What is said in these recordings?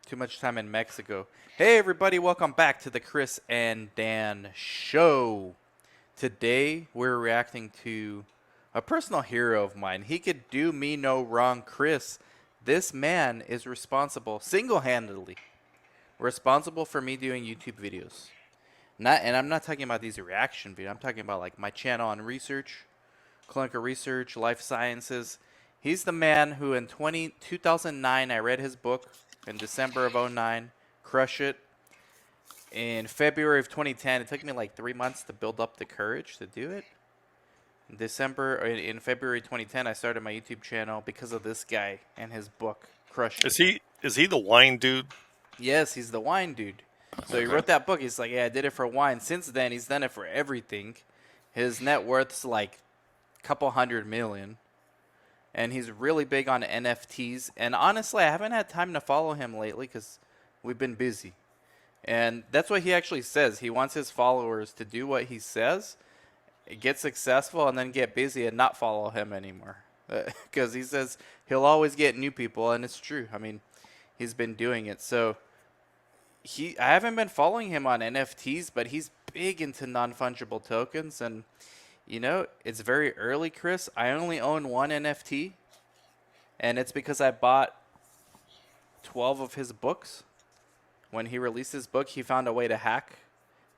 Too much time in Mexico. Hey everybody, welcome back to the Chris and Dan Show. Today we're reacting to a personal hero of mine. He could do me no wrong, Chris. This man is responsible, single-handedly, responsible for me doing YouTube videos. And I'm not talking about these reaction videos. I'm talking about like my channel on research, clinical research, life sciences. He's the man who in 2009, I read his book in December of 2009, crush it. In February of 2010, it took me like 3 months to build up the courage to do it. In February 2010, I started my YouTube channel because of this guy and his book, Crush It. Is he the wine dude? Yes, he's the wine dude. So he wrote that book. He's like, yeah, I did it for wine. Since then, he's done it for everything. His net worth's like a couple $100 million. And he's really big on NFTs. And honestly, I haven't had time to follow him lately because we've been busy. And that's what he actually says. He wants his followers to do what he says, get successful, and then get busy and not follow him anymore. Because he says he'll always get new people, and it's true. I mean, he's been doing it. So I haven't been following him on NFTs, but he's big into non-fungible tokens. And you know, it's very early, Chris. I only own one NFT, and it's because I bought 12 of his books. When he released his book, he found a way to hack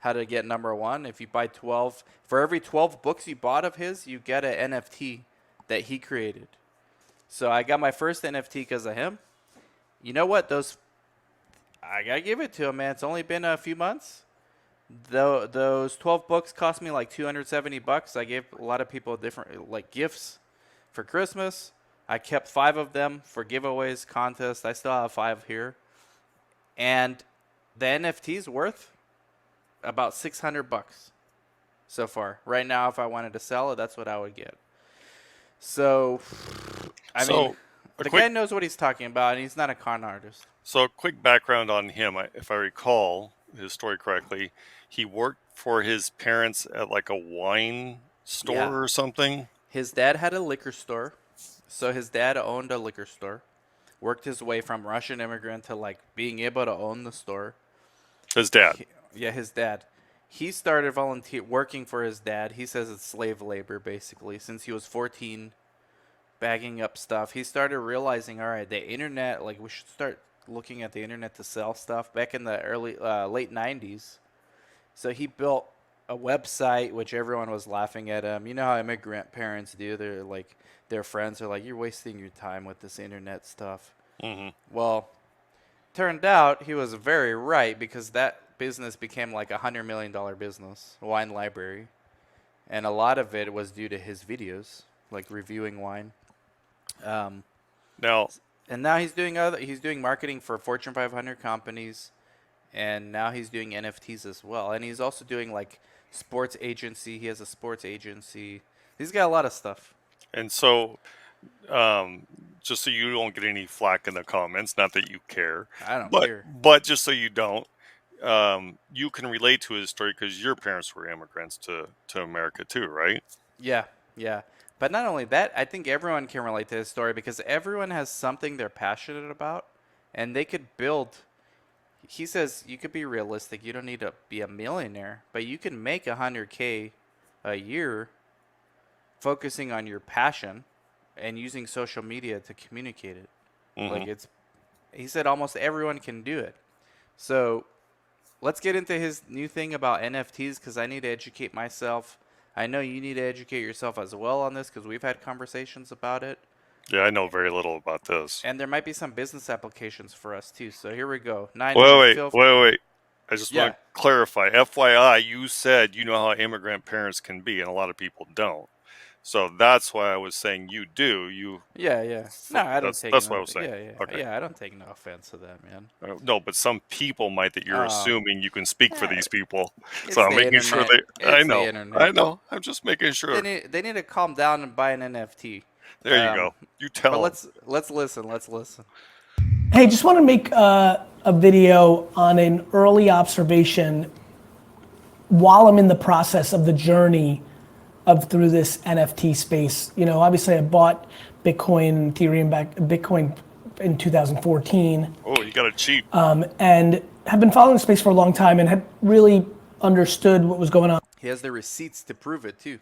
how to get #1. If you buy 12, for every 12 books you bought of his, you get an NFT that he created. So I got my first NFT because of him. You know what? I gotta give it to him, man. It's only been a few months. Those 12 books cost me like $270. I gave a lot of people different like gifts for Christmas. I kept 5 of them for giveaways, contests. I still have 5 here. And the NFT's worth about $600 so far. Right now, if I wanted to sell it, that's what I would get. So, I mean, the guy knows what he's talking about, and he's not a con artist. So, a quick background on him. If I recall his story correctly, he worked for his parents at like a wine store or something. His dad had a liquor store. So his dad owned a liquor store. Worked his way from Russian immigrant to like being able to own the store. His dad? His dad. He started working for his dad. He says it's slave labor basically. Since he was 14, bagging up stuff. He started realizing, all right, the internet, like we should start looking at the internet to sell stuff back in the late 90s. So he built a website, which everyone was laughing at him. You know how immigrant parents do. They're like, their friends are like, you're wasting your time with this internet stuff. Mm-hmm. Well, turned out he was very right because that business became like $100 million business, wine library. And a lot of it was due to his videos, like reviewing wine. And now he's doing marketing for Fortune 500 companies, and now he's doing NFTs as well. And he's also doing like sports agency. He has a sports agency. He's got a lot of stuff. And so, just so you don't get any flack in the comments, not that you care. I don't care. But just so you don't, you can relate to his story because your parents were immigrants to America too, right? Yeah. But not only that, I think everyone can relate to his story because everyone has something they're passionate about, and they could build. He says you could be realistic. You don't need to be a millionaire, but you can make $100K a year focusing on your passion and using social media to communicate it. Mm-hmm. He said almost everyone can do it. So let's get into his new thing about NFTs because I need to educate myself. I know you need to educate yourself as well on this because we've had conversations about it. Yeah, I know very little about this. And there might be some business applications for us too. So here we go. Wait. I just want to clarify. FYI, you said you know how immigrant parents can be, and a lot of people don't. So that's why I was saying you do. Yeah. No, I don't take. That's what I was saying. Yeah, I don't take no offense to that, man. No, but some people might that you're assuming you can speak for these people. So I'm making sure they. I know. I'm just making sure. They need to calm down and buy an NFT. There you go. You tell. But let's listen. Hey, just want to make a video on an early observation while I'm in the process of the journey through this NFT space. You know, obviously I bought Bitcoin, Ethereum Bitcoin in 2014. Oh, you got it cheap. And have been following the space for a long time and had really understood what was going on. He has the receipts to prove it too.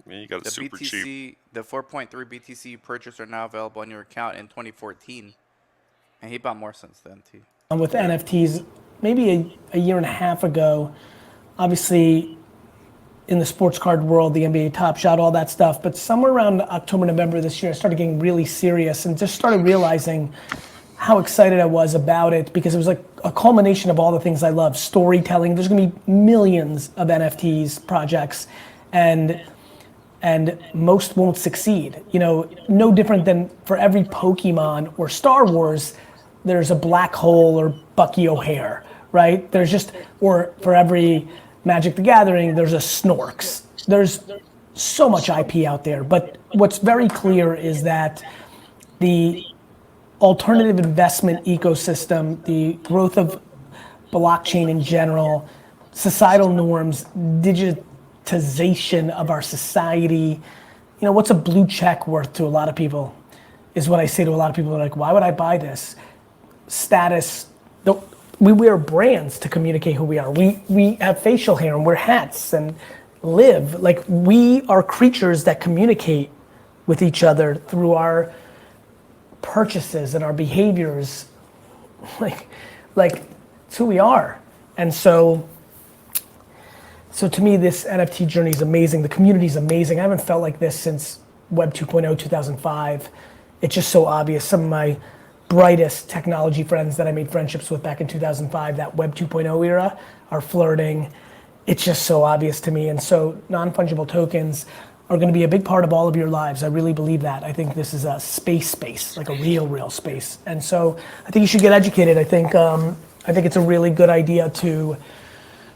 Man, you got it The super BTC, cheap. the 4.3 BTC you purchased are now available on your account in 2014, and he bought more since then too. With NFTs, maybe a year and a half ago, obviously in the sports card world, the NBA Top Shot, all that stuff, but somewhere around October, November this year, I started getting really serious and just started realizing how excited I was about it, because it was like a culmination of all the things I love. Storytelling, there's gonna be millions of NFTs projects, and most won't succeed. You know, no different than for every Pokemon or Star Wars, there's a black hole or Bucky O'Hare, right? There's just, or for every Magic the Gathering, there's a Snorks. There's so much IP out there, but what's very clear is that the alternative investment ecosystem, the growth of blockchain in general, societal norms, digitization of our society, you know, what's a blue check worth to a lot of people is what I say to a lot of people. They're like, why would I buy this? Status, we wear brands to communicate who we are. We have facial hair and wear hats and live. Like, we are creatures that communicate with each other through our purchases and our behaviors. Like it's who we are. And so to me, this NFT journey is amazing. The community is amazing. I haven't felt like this since Web 2.0, 2005. It's just so obvious. Some of my brightest technology friends that I made friendships with back in 2005, that Web 2.0 era, are flirting. It's just so obvious to me. And so non-fungible tokens are gonna be a big part of all of your lives. I really believe that. I think this is a space, like a real space. And so I think you should get educated. I think it's a really good idea to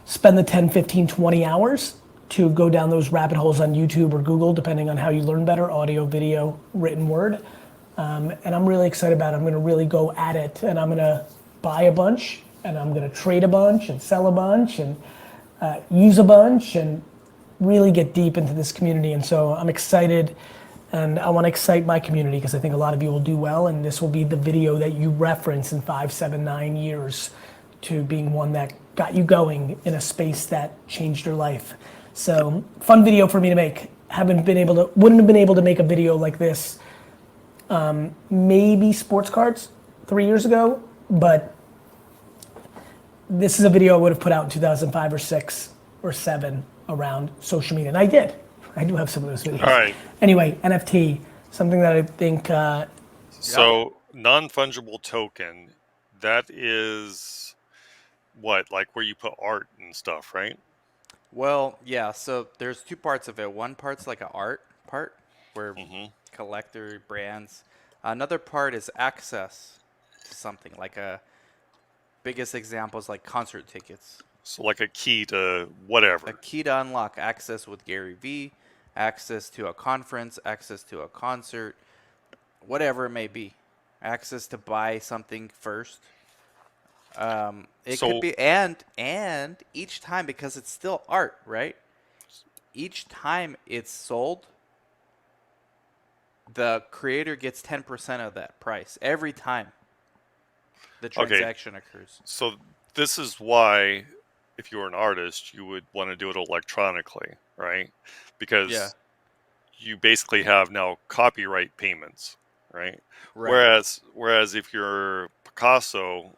spend the 10, 15, 20 hours to go down those rabbit holes on YouTube or Google, depending on how you learn better, audio, video, written word. And I'm really excited about it. I'm gonna really go at it, and I'm gonna buy a bunch, and I'm gonna trade a bunch, and sell a bunch, and use a bunch, and really get deep into this community. And so I'm excited, and I wanna excite my community, because I think a lot of you will do well, and this will be the video that you reference in 5, 7, 9 years to being one that got you going in a space that changed your life. So, fun video for me to make. Wouldn't have been able to make a video like this, maybe sports cards 3 years ago, but this is a video I would have put out in 2005 or 6 or 7 around social media, and I did. I do have some of those videos. All right. Anyway, NFT, something that I think. So non-fungible token, that is what, like where you put art and stuff, right? Well, yeah. So there's two parts of it. One part's like an art part, where collector brands. Another part is access to something. Like a biggest example is like concert tickets. So like a key to whatever. A key to unlock access with GaryVee, access to a conference, access to a concert, whatever it may be. Access to buy something first. It could be, and each time, because it's still art, right? Each time it's sold, the creator gets 10% of that price every time the transaction occurs. So this is why, if you were an artist, you would want to do it electronically, right? Because you basically have now copyright payments, right? Whereas if you're Picasso,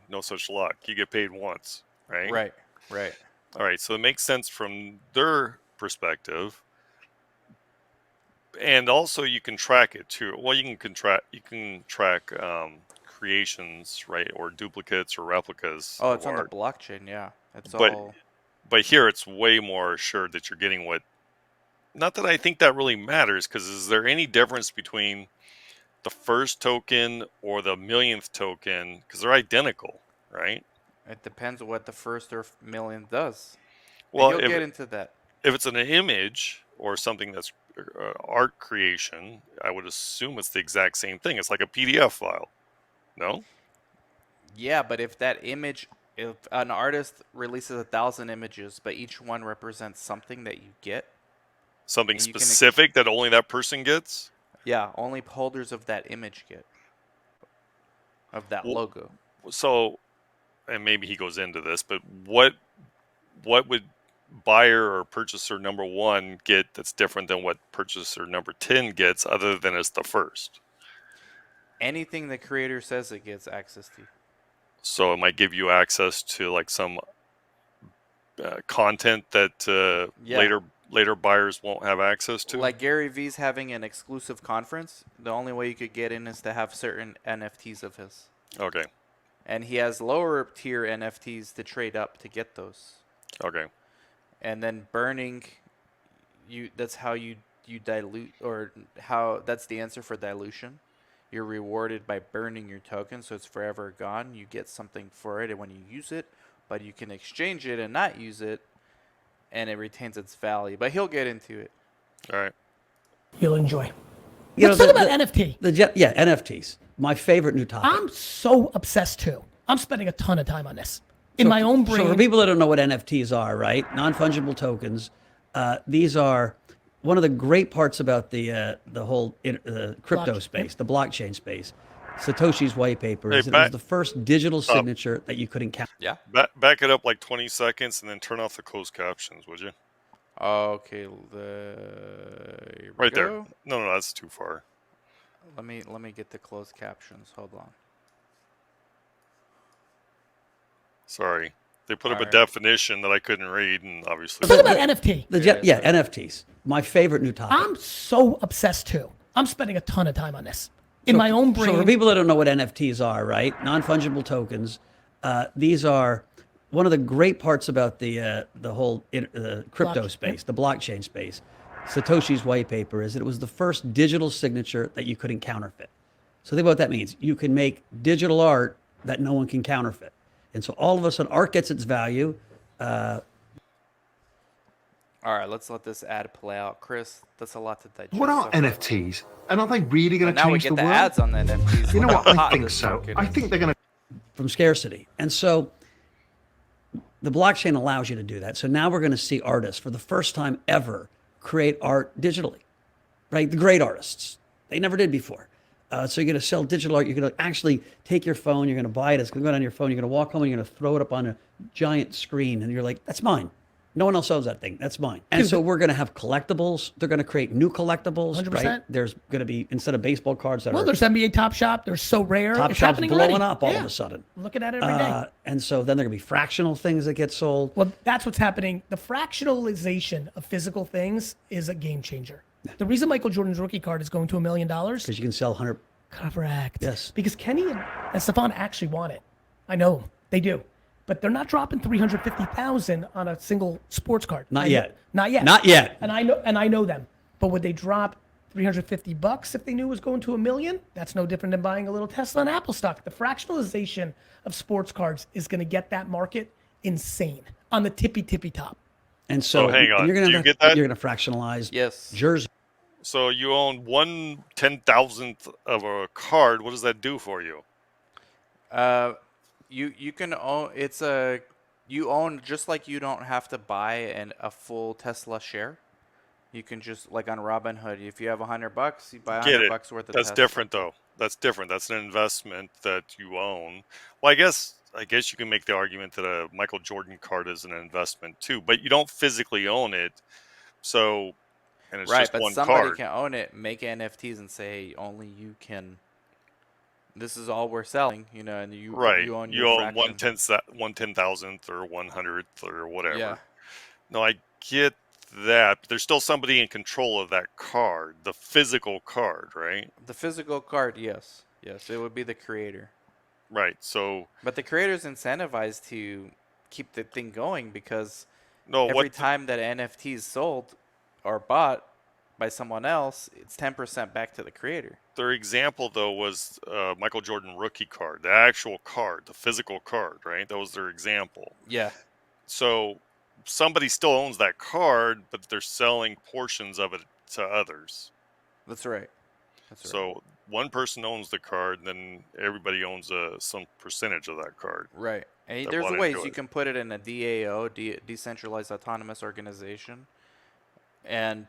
no such luck. You get paid once, right? Right. All right, so it makes sense from their perspective. And also you can track it too. Well, you can track creations, right, or duplicates or replicas. Oh, it's on the blockchain, yeah. But here it's way more assured that you're getting what. Not that I think that really matters, because is there any difference between the first token or the millionth token? Because they're identical, right? It depends on what the first or millionth does. Well, you'll get into that. If it's an image or something that's art creation, I would assume it's the exact same thing. It's like a PDF file, no? Yeah, but if an artist releases 1,000 images, but each one represents something that you get, something specific that only that person gets. Yeah, only holders of that image get. of that Well, logo. So, and maybe he goes into this, but what would buyer or purchaser number 1 get that's different than what purchaser number 10 gets, other than it's the first? Anything the creator says it gets access to. So it might give you access to like some content that later buyers won't have access to. Like GaryVee's having an exclusive conference. The only way you could get in is to have certain NFTs of his. Okay. And he has lower tier NFTs to trade up to get those. Okay. And then burning, that's how you dilute, or how that's the answer for dilution. You're rewarded by burning your token, so it's forever gone. You get something for it when you use it, but you can exchange it and not use it, and it retains its value. But he'll get into it. All right. You'll enjoy. You Let's know, talk about NFT. NFTs. My favorite new topic. I'm so obsessed too. I'm spending a ton of time on this. In my own brain. So for people that don't know what NFTs are, right? Non-fungible tokens. These are one of the great parts about the whole crypto space, the blockchain space. Satoshi's white paper is it was the first digital signature that you could encounter. Yeah. Back it up like 20 seconds and then turn off the closed captions, would you? Okay. Right there. No, that's too far. Let me get the closed captions. Hold on. Sorry. They put up All a right. definition that I couldn't read, and obviously. Let's talk about NFT. NFTs. My favorite new topic. I'm so obsessed too. I'm spending a ton of time on this. In my own brain. So for people that don't know what NFTs are, right? Non-fungible tokens. These are one of the great parts about the whole crypto space, the blockchain space. Satoshi's white paper is it was the first digital signature that you couldn't counterfeit. So think about what that means. You can make digital art that no one can counterfeit. And so all of a sudden, art gets its value. All right, let's let this ad play out. Chris, that's a lot to digest. What are NFTs? And are they really going to now we change get the the world? ads on the NFTs. You know Look what? how I hot think this so. market I is. think they're going to. From scarcity. And so the blockchain allows you to do that. So now we're going to see artists for the first time ever create art digitally, right? The great artists. They never did before. So you're going to sell digital art. You're going to actually take your phone. You're going to buy it. It's going to go on your phone. You're going to walk home and you're going to throw it up on a giant screen. And you're like, that's mine. No one else owns that thing. That's mine. And so we're going to have collectibles. They're going to create new collectibles, 100%. right? There's going to be, instead of baseball cards that Well, are there's NBA Top Shop. They're so rare. Top It's Shop's happening blowing already. up all Yeah. of a sudden. I'm looking at it every day. And so then there are going to be fractional things that get sold. Well, that's what's happening. The fractionalization of physical things is a game changer. The reason Michael Jordan's rookie card is going to $1 million. Because you can sell 100. Correct. Yes. Because Kenny and Stefan actually want it. I know they do, but they're not dropping $350,000 on a single sports card. Not yet. Not yet. Not yet. And I know them. But would they drop $350 if they knew it was going to $1 million? That's no different than buying a little Tesla and Apple stock. The fractionalization of sports cards is going to get that market insane on the tippy top. And so hang on. You're Do going you get that? You're going to fractionalize Yes. jersey. So you own 1/10,000th of a card. What does that do for you? You can own you own just like you don't have to buy a full Tesla share. You can just like on Robinhood, if you have $100, you buy Get it. $100 worth of That's Tesla. different, though. That's different. That's an investment that you own. Well, I guess you can make the argument that a Michael Jordan card is an investment too, but you don't physically own it. So, and it's Right, just but one somebody card. can own it, make NFTs, and say, hey, only you can. This is all we're selling, and you Right. You own You your own fraction. 1/10,000th or 100th or whatever. Yeah. No, I get that. But there's still somebody in control of that card, the physical card, right? The physical card, yes, it would be the creator. Right. So But the creator's incentivized to keep the thing going because no, every time that an NFT is sold or bought by someone else, it's 10% back to the creator. their example though was Michael Jordan rookie card, the actual card, the physical card, right? That was their example. Yeah. So somebody still owns that card, but they're selling portions of it to others. That's right. That's right. So one person owns the card, and then everybody owns some percentage of that card. Right. And that there's bought ways into you it. can put it in a DAO, decentralized autonomous organization, and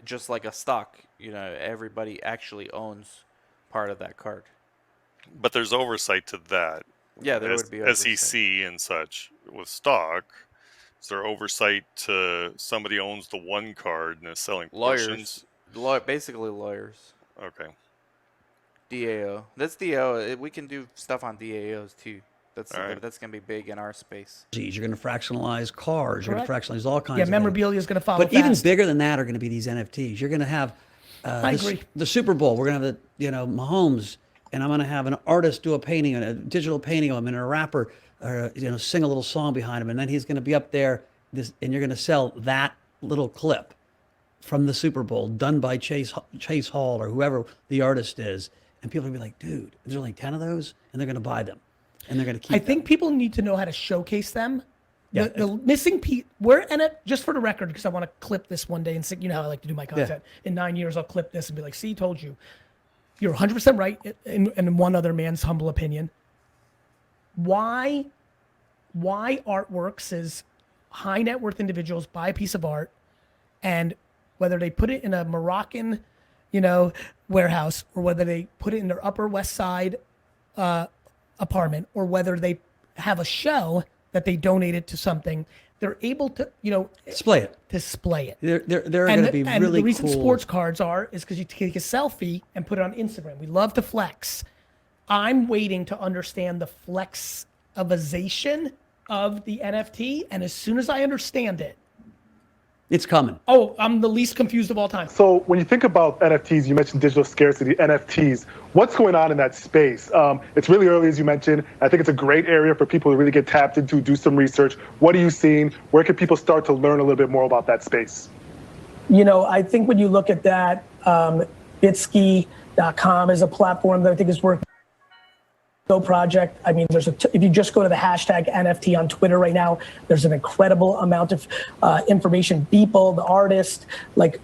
just like a stock, everybody actually owns part of that card. But there's oversight to that. Yeah, there would be oversight. SEC and such with stock. Is there oversight to somebody owns the one card and is selling portions? Basically lawyers. Okay. DAO. That's DAO. We can do stuff on DAOs too. That's All right. that's gonna be big in our space. You're going to fractionalize cars. You're going Correct. to fractionalize all kinds Yeah, of memorabilia is going to follow But even fast. bigger than that are going to be these NFTs. You're going to have I agree. the Super Bowl. We're going to have Mahomes, and I'm going to have an artist do a painting, a digital painting of him, and a rapper, sing a little song behind him, and then he's going to be up there. And you're going to sell that little clip from the Super Bowl done by Chase Hall or whoever the artist is, and people will be like, "Dude, there's only 10 of those," and they're going to buy them, and they're going to keep. I think people need to know how to showcase them. Yeah. The missing piece, just for the record, because I want to clip this one day and say, you know how I like to do my content. In 9 years, I'll clip this and be like, see, told you. You're 100% right in one other man's humble opinion. Why artworks is high net worth individuals buy a piece of art, and whether they put it in a Moroccan, warehouse, or whether they put it in their Upper West Side apartment, or whether they have a show that they donated to something, they're able to, display it. They're going to be and really the reason cool. sports cards is because you take a selfie and put it on Instagram. We love to flex. I'm waiting to understand the flexivization of the NFT, and as soon as I understand it, it's coming. Oh, I'm the least confused of all time. So when you think about NFTs, you mentioned digital scarcity, NFTs. What's going on in that space? It's really early, as you mentioned. I think it's a great area for people to really get tapped into, do some research. What are you seeing? Where can people start to learn a little bit more about that space? I think when you look at that, Bitsky.com is a platform that I think is working. Project. I mean, if you just go to the hashtag NFT on Twitter right now, there's an incredible amount of information. Beeple, the artist,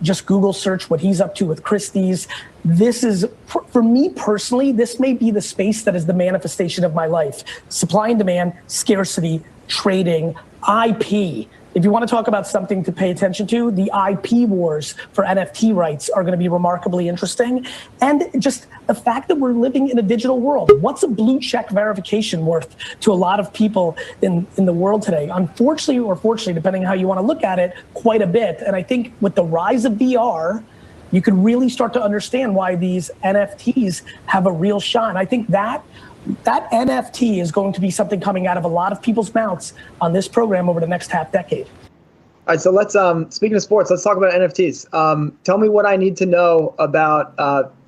just Google search what he's up to with Christie's. This is, for me personally, this may be the space that is the manifestation of my life. Supply and demand, scarcity, trading, IP. If you want to talk about something to pay attention to, the IP wars for NFT rights are going to be remarkably interesting. And just the fact that we're living in a digital world. What's a blue check verification worth to a lot of people in the world today? Unfortunately or fortunately, depending on how you want to look at it, quite a bit. And I think with the rise of VR, you could really start to understand why these NFTs have a real shot. And I think that NFT is going to be something coming out of a lot of people's mouths on this program over the next half decade. All right, so let's, speaking of sports, let's talk about NFTs. Tell me what I need to know about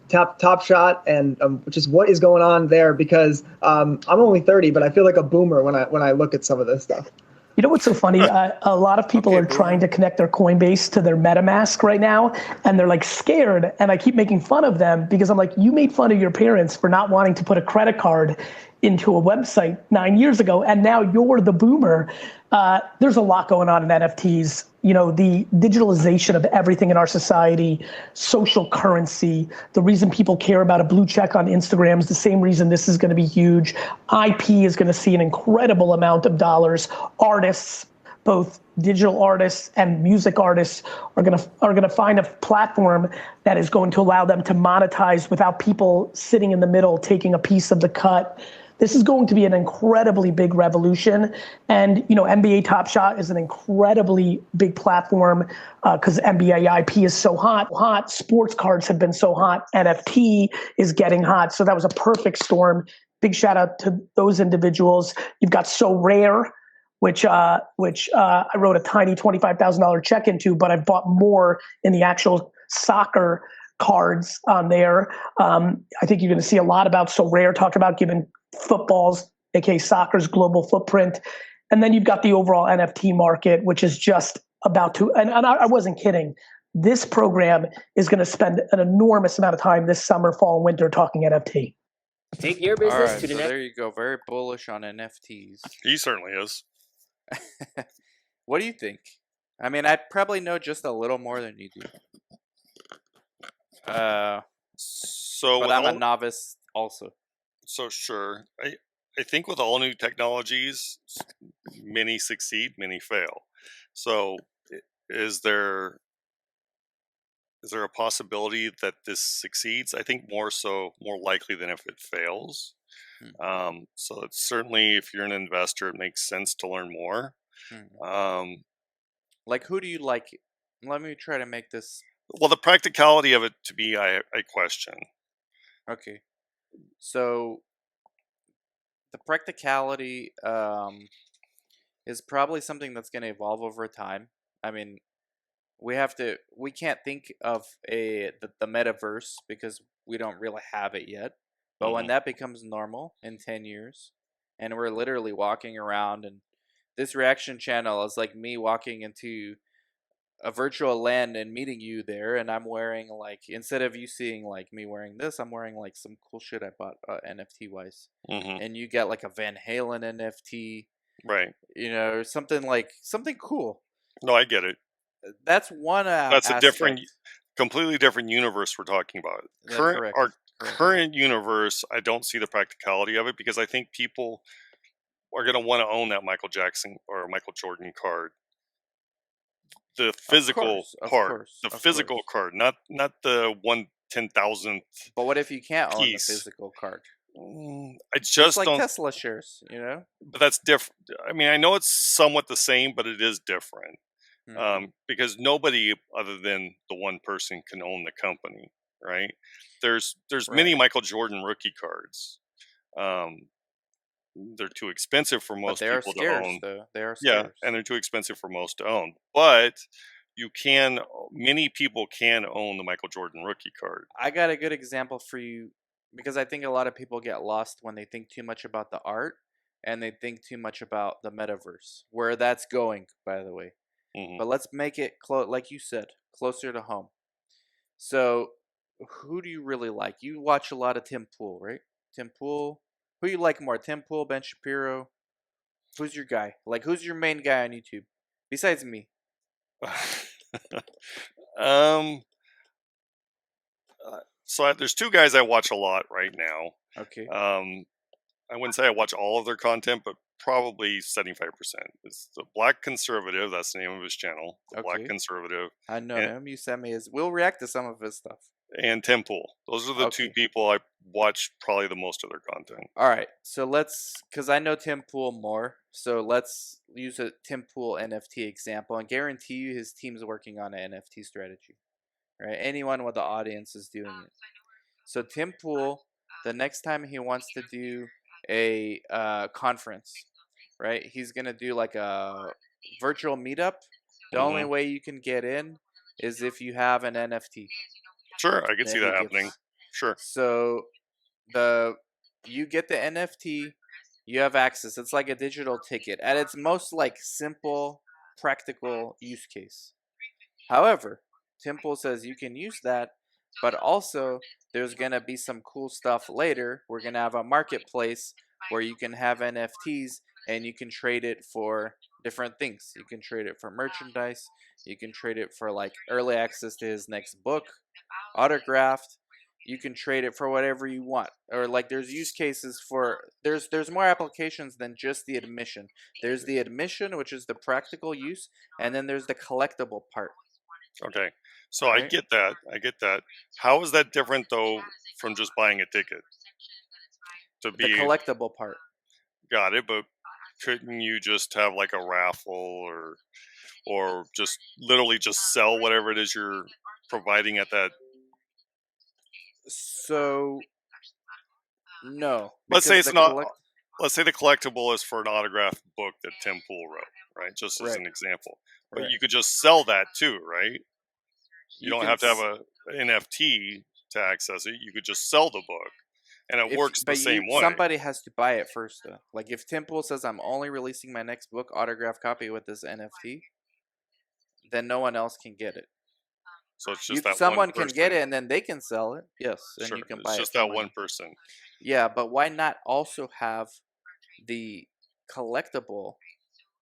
Top Shot and just what is going on there, because I'm only 30, but I feel like a boomer when I look at some of this stuff. You know what's so funny? A lot of people are trying to connect their Coinbase to their MetaMask right now, and they're scared, and I keep making fun of them because I'm like, you made fun of your parents for not wanting to put a credit card into a website 9 years ago, and now you're the boomer. There's a lot going on in NFTs. The digitalization of everything in our society, social currency, the reason people care about a blue check on Instagram is the same reason this is going to be huge. IP is going to see an incredible amount of dollars. Artists, both digital artists and music artists, are going to find a platform that is going to allow them to monetize without people sitting in the middle taking a piece of the cut. This is going to be an incredibly big revolution. And, NBA Top Shot is an incredibly big platform because NBA IP is so hot. Sports cards have been so hot. NFT is getting hot. So that was a perfect storm. Big shout out to those individuals. You've got So Rare, which I wrote a tiny $25,000 check into, but I've bought more in the actual soccer cards on there. I think you're going to see a lot about So Rare, talk about giving football's, aka soccer's global footprint. And then you've got the overall NFT market, which is just about to, and I wasn't kidding. This program is going to spend an enormous amount of time this summer, fall, and winter talking NFT. Take your business right, to the next. There you go. Very bullish on NFTs. He certainly is. What do you think? I mean, I probably know just a little more than you do. But I'm a novice also. So sure, I think with all new technologies, many succeed, many fail. So is there is there a possibility that this succeeds? I think more likely than if it fails. So it's certainly, if you're an investor, it makes sense to learn more. Like, who do you like? Let me try to make this. Well, the practicality of it, to me, I question. Okay. So the practicality is probably something that's going to evolve over time. I mean, we can't think of the metaverse because we don't really have it yet. But when that becomes normal in 10 years, and we're literally walking around, and this reaction channel is like me walking into a virtual land and meeting you there, and I'm wearing, like, instead of you seeing like me wearing this, I'm wearing like some cool shit I bought NFT wise, and you get like a Van Halen NFT, right? Something cool. No, I get it. That's one. That's a aspect. completely different universe we're talking about. Correct. Current universe, I don't see the practicality of it, because I think people are going to want to own that Michael Jackson or Michael Jordan card. The physical part, physical card, not the 1/10,000th. But what if you can't own the physical card? I just like don't. Tesla shares, But that's different. I mean, I know it's somewhat the same, but it is different. Because nobody other than the one person can own the company, right? There's many Michael Jordan rookie cards. They're too expensive for most people to own. Though. They are scarce. Yeah, and they're too expensive for most to own. But many people can own the Michael Jordan rookie card. I got a good example for you, because I think a lot of people get lost when they think too much about the art and they think too much about the metaverse, where that's going, by the way. But let's make it like you said, closer to home. So, who do you really like? You watch a lot of Tim Pool, right? Tim Pool. Who you like more, Tim Pool, Ben Shapiro? Who's your guy? Like, who's your main guy on YouTube besides me? So there's two guys I watch a lot right now. Okay. I wouldn't say I watch all of their content, but probably 75%. It's the Black Conservative. That's the name of his channel. The Black Conservative. I know him. You sent me his. We'll react to some of his stuff. And Tim Pool. Those are the two people I watch probably the most of their content. All right. So because I know Tim Pool more, so let's use a Tim Pool NFT example, and guarantee you his team's working on an NFT strategy. Right? Anyone with the audience is doing it. So Tim Pool, the next time he wants to do a conference, right? He's gonna do like a virtual meetup. The only way you can get in is if you have an NFT. Sure, I can see that happening. Sure. So you get the NFT, you have access. It's like a digital ticket at its most like simple, practical use case. However, Tim Pool says you can use that, but also there's going to be some cool stuff later. We're going to have a marketplace where you can have NFTs and you can trade it for different things. You can trade it for merchandise. You can trade it for like early access to his next book, autographed. You can trade it for whatever you want. Or like there's use cases for there's more applications than just the admission. There's the admission, which is the practical use, and then there's the collectible part. Okay. So right? I get that. How is that different though from just buying a ticket? The collectible part. Got it, but couldn't you just have like a raffle or just literally just sell whatever it is you're providing at that? So no. Let's say it's not. Let's say the collectible is for an autographed book that Tim Pool wrote, right? Just as an example. But you could just sell that too, right? You don't have to have a NFT to access it. You could just sell the book, and it works the same way. Somebody has to buy it first, though. Like if Tim Pool says, "I'm only releasing my next book autographed copy with this NFT," then no one else can get it. So it's just that someone can get it, and then they can sell it. Yes, and you can buy it. It's just that one person. Yeah, but why not also have the collectible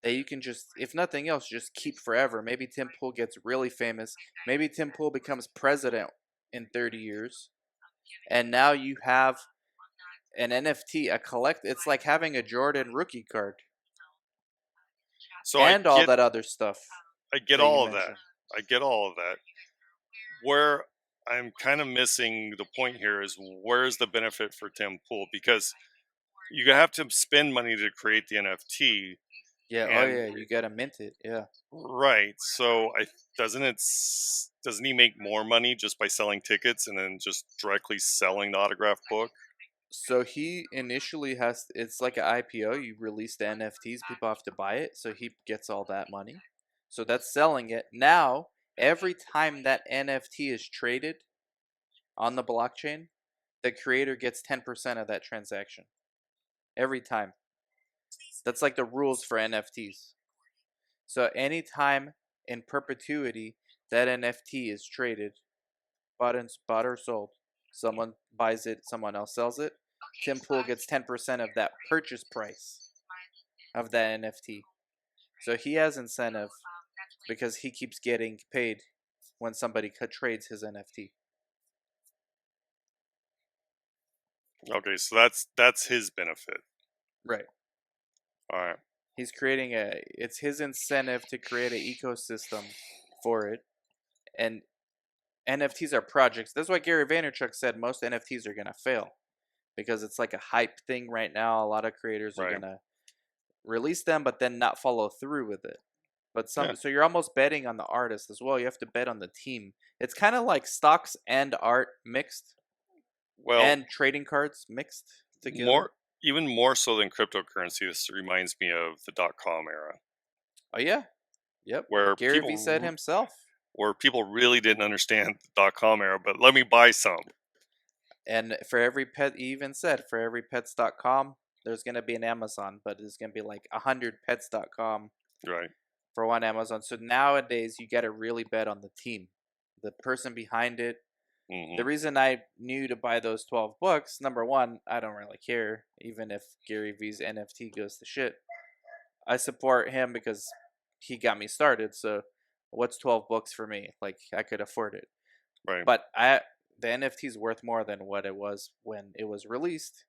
that you can just, if nothing else, just keep forever? Maybe Tim Pool gets really famous. Maybe Tim Pool becomes president in 30 years. And now you have an NFT, it's like having a Jordan rookie card. So and all that other stuff. I get all of that. I get all of that. where I'm kind of missing the point here is where's the benefit for Tim Pool? Because you have to spend money to create the NFT, Yeah. Oh and yeah. You gotta mint it. Yeah. right. So doesn't he make more money just by selling tickets and then just directly selling the autograph book? So he initially has it's like an IPO. You release the NFTs, people have to buy it, so he gets all that money. So that's selling it. Now, every time that NFT is traded on the blockchain, the creator gets 10% of that transaction. Every time. That's like the rules for NFTs. So anytime in perpetuity that NFT is traded, bought or sold, someone buys it, someone else sells it, Tim Pool gets 10% of that purchase price of that NFT. So he has incentive because he keeps getting paid when somebody trades his NFT. Okay, so that's his benefit. Right. All right. He's creating it's his incentive to create an ecosystem for it. And NFTs are projects. That's why Gary Vaynerchuk said most NFTs are going to fail because it's like a hype thing right now. A lot of creators are Right. going to release them but then not follow through with it. But Yeah. so you're almost betting on the artist as well. You have to bet on the team. It's kind of like stocks and art mixed Well, and trading cards mixed together. even more so than cryptocurrency, this reminds me of the .com era, Oh yeah. Yep. where GaryVee said himself. people really didn't understand the .com era, but let me buy some. And for every pet, he even said, for every pets.com, there's going to be an Amazon, but there's going to be like 100 pets.com Right. for one Amazon. So nowadays, you got to really bet on the team, the person behind it. Hmm. The reason I knew to buy those 12 books, number one, I don't really care, even if GaryVee's NFT goes to shit. I support him because he got me started. So what's 12 books for me? Like, I could afford it. Right. But the NFT is worth more than what it was when it was released.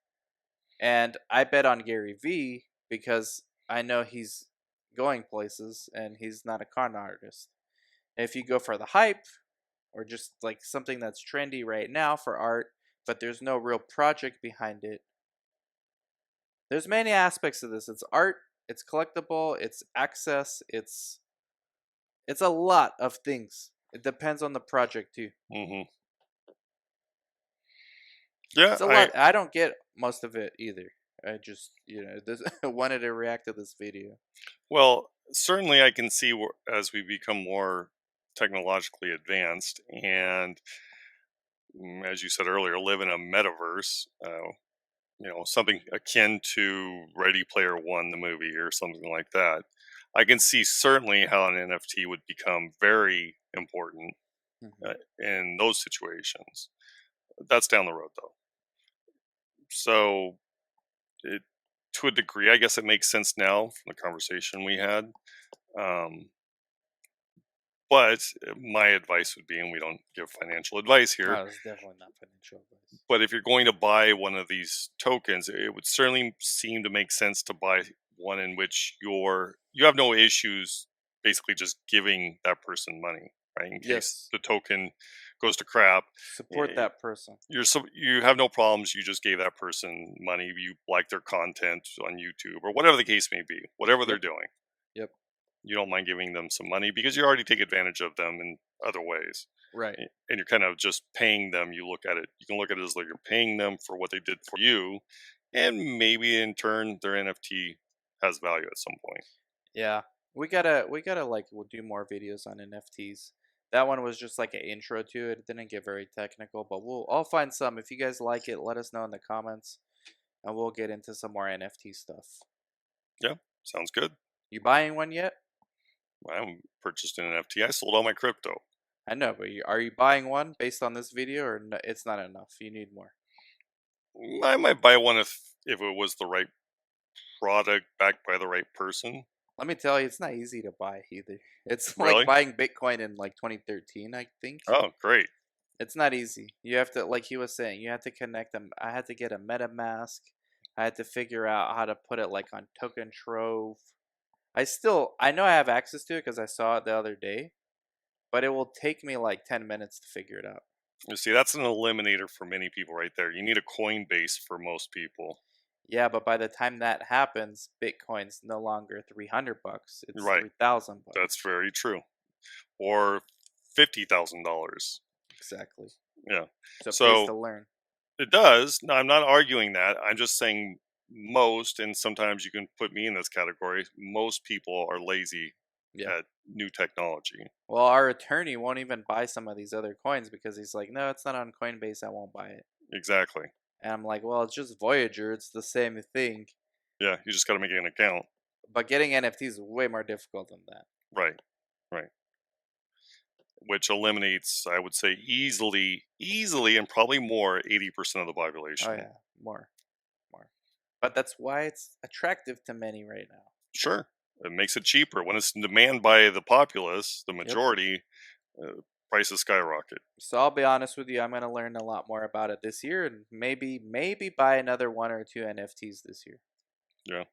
And I bet on Gary Vee because I know he's going places and he's not a con artist. If you go for the hype or just like something that's trendy right now for art, but there's no real project behind it. There's many aspects of this. It's art, it's collectible, it's access, it's a lot of things. It depends on the project too. Hmm. Yeah. It's a lot. I don't get most of it either. I just, wanted to react to this video. Well, certainly I can see as we become more technologically advanced and, as you said earlier, live in a metaverse, something akin to Ready Player One, the movie, or something like that. I can see certainly how an NFT would become very important Mm-hmm. in those situations. That's down the road, though. So, to a degree, I guess it makes sense now from the conversation we had. But my advice would be, and we don't give financial advice here, Oh, it's definitely not financial advice. but if you're going to buy one of these tokens, it would certainly seem to make sense to buy one in which you have no issues basically just giving that person money, right? In case Yes. the token goes to crap. Support that person. You have no problems. You just gave that person money. You like their content on YouTube or whatever the case may be, whatever they're doing. Yep. You don't mind giving them some money because you already take advantage of them in other ways. Right. And you're kind of just paying them. You can look at it as like you're paying them for what they did for you. And maybe in turn, their NFT has value at some point. Yeah. We gotta we'll do more videos on NFTs. That one was just like an intro to it. It didn't get very technical, but I'll find some. If you guys like it, let us know in the comments and we'll get into some more NFT stuff. Yeah, sounds good. You buying one yet? I haven't purchased an NFT. I sold all my crypto. I know, but are you buying one based on this video, or no, it's not enough? You need more. I might buy one if it was the right product backed by the right person. Let me tell you, it's not easy to buy either. It's Really? like buying Bitcoin in like 2013, I think. Oh, great. It's not easy. You have to, like he was saying, you have to connect them. I had to get a MetaMask. I had to figure out how to put it like on Token Trove. I know I have access to it because I saw it the other day, but it will take me like 10 minutes to figure it out. You see, that's an eliminator for many people right there. You need a Coinbase for most people. Yeah, but by the time that happens, Bitcoin's no longer $300. It's Right. $3,000. That's very true. Or $50,000. Exactly. Yeah. So it pays So to learn. it does. No, I'm not arguing that. I'm just saying most, and sometimes you can put me in this category, most people are lazy Yeah. at new technology. Well, our attorney won't even buy some of these other coins because he's like, no, it's not on Coinbase. I won't buy it. Exactly. And I'm like, well, it's just Voyager. It's the same thing. Yeah, you just got to make an account. But getting NFTs is way more difficult than that. Right. Which eliminates, I would say, easily, and probably more, 80% of the population. Oh, yeah. More. But that's why it's attractive to many right now. Sure. It makes it cheaper. When it's in demand by the populace, the majority, prices skyrocket. So I'll be honest with you, I'm going to learn a lot more about it this year and maybe buy another 1 or 2 NFTs this year. Yeah.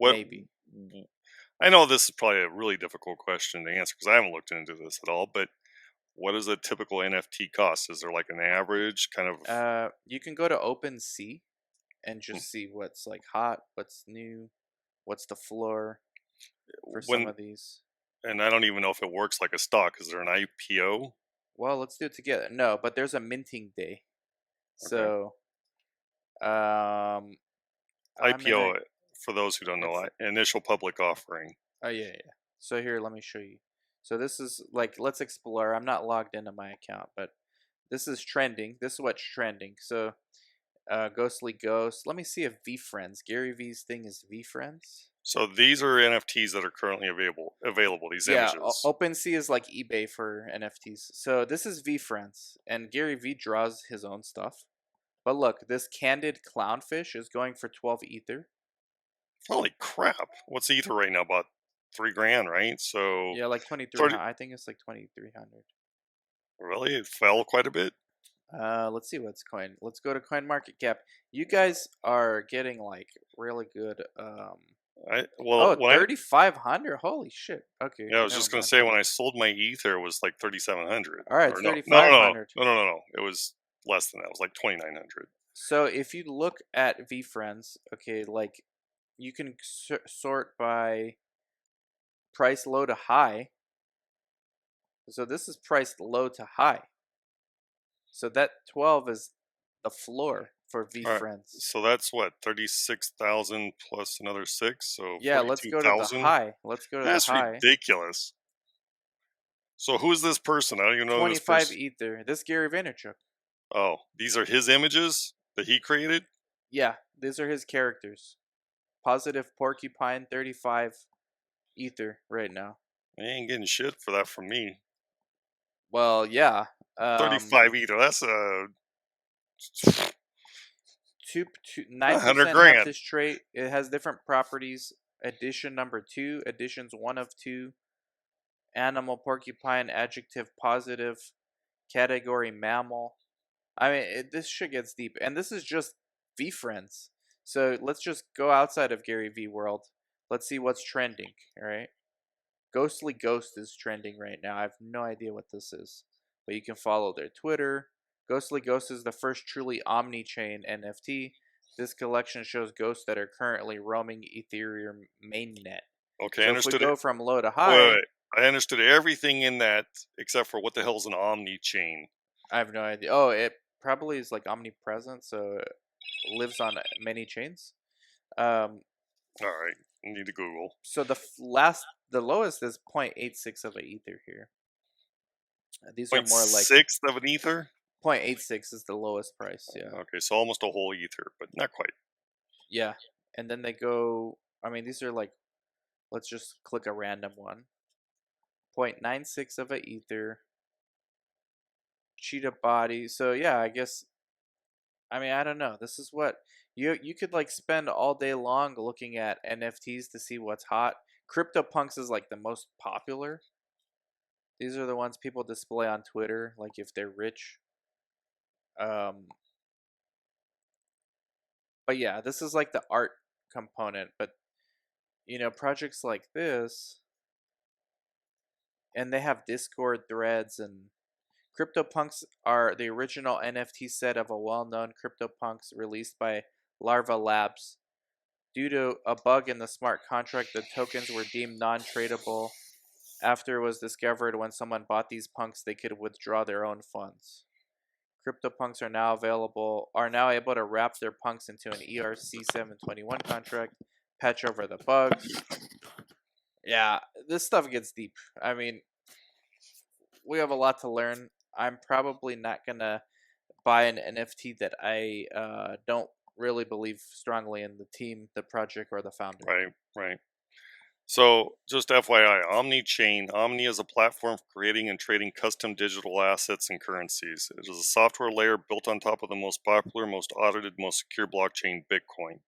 Maybe. I know this is probably a really difficult question to answer because I haven't looked into this at all, but what does a typical NFT cost? Is there like an average kind of... You can go to OpenSea and just see what's like hot, what's new, what's the floor for some of these. And I don't even know if it works like a stock. Is there an IPO? Well, let's do it together. No, but there's a minting day. So, IPO, for those who don't know, initial public offering. Oh, yeah. So here, let me show you. So this is like, let's explore. I'm not logged into my account, but this is trending. This is what's trending. So, Ghostly Ghost. Let me see if VFriends. GaryVee's thing is VFriends. So these are NFTs that are currently available. These images. Yeah, OpenSea is like eBay for NFTs. So this is VFriends, and GaryVee draws his own stuff. But look, this candid clownfish is going for 12 Ether. Holy crap! What's the Ether right now? About $3,000, right? So yeah, like 2,300. I think it's like 2,300. Really, it fell quite a bit. Let's see what's coin. Let's go to CoinMarketCap. You guys are getting like really good. 3,500. Holy shit. Okay. Yeah, I was just gonna say when I sold my Ether, it was like 3,700. All right, 3,500. No. It was less than that. It was like 2,900. So if you look at VFriends, okay, like you can sort by price low to high. So this is priced low to high. So that 12 is the floor for VFriends. Right. So that's what, 36,000 plus another 6. So yeah, let's go to the high. That's ridiculous. So who's this person? I don't even know. 25 Ether. This Gary Vaynerchuk. Oh, these are his images that he created? Yeah, these are his characters. Positive Porcupine, 35 Ether right now. I ain't getting shit for that from me. Well, yeah. 35 Ether. That's 9% have this trait. It has different properties. Edition number 2, editions 1 of 2. Animal Porcupine, adjective positive, category mammal. I mean, this shit gets deep, and this is just VFriends. So let's just go outside of GaryVee world. Let's see what's trending. All right, Ghostly Ghost is trending right now. I have no idea what this is, but you can follow their Twitter. Ghostly Ghost is the first truly omni-chain NFT. This collection shows ghosts that are currently roaming Ethereum mainnet. Okay, so I understood. If we go from low to high. Wait. I understood everything in that except for what the hell's an omni-chain. I have no idea. Oh, it probably is like omnipresent, so it lives on many chains. All right, I need to Google. So the lowest is 0.86 of an Ether here. These are more like 0.6 of an Ether. 0.86 is the lowest price. Yeah. Okay, so almost a whole Ether, but not quite. Yeah, and then they go. I mean, these are like. Let's just click a random one. 0.96 of an Ether. Cheetah body. So yeah, I guess. I mean, I don't know. This is what you could like spend all day long looking at NFTs to see what's hot. CryptoPunks is like the most popular. These are the ones people display on Twitter, like if they're rich. But yeah, this is like the art component. But you know, projects like this. and they have Discord threads, and CryptoPunks are the original NFT set of a well-known CryptoPunks released by Larva Labs. Due to a bug in the smart contract, the tokens were deemed non-tradable. After it was discovered when someone bought these punks, they could withdraw their own funds. CryptoPunks are now able to wrap their punks into an ERC 721 contract, patch over the bugs. Yeah, this stuff gets deep. I mean, we have a lot to learn. I'm probably not gonna buy an NFT that I don't really believe strongly in the team, the project, or the founder. Right. So, just FYI, Omni is a platform for creating and trading custom digital assets and currencies. It is a software layer built on top of the most popular, most audited, most secure blockchain, Bitcoin.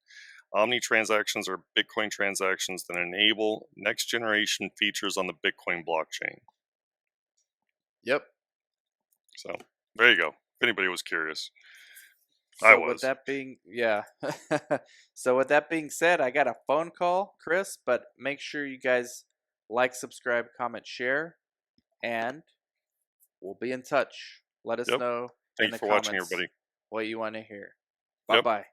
Omni transactions are Bitcoin transactions that enable next generation features on the Bitcoin blockchain. Yep. So, there you go. If anybody was curious. So with that being so with that being said, I got a phone call, Chris, but make sure you guys like, subscribe, comment, share, and we'll be in touch. Let us know Thanks for watching, everybody. what you want to hear. Bye-bye.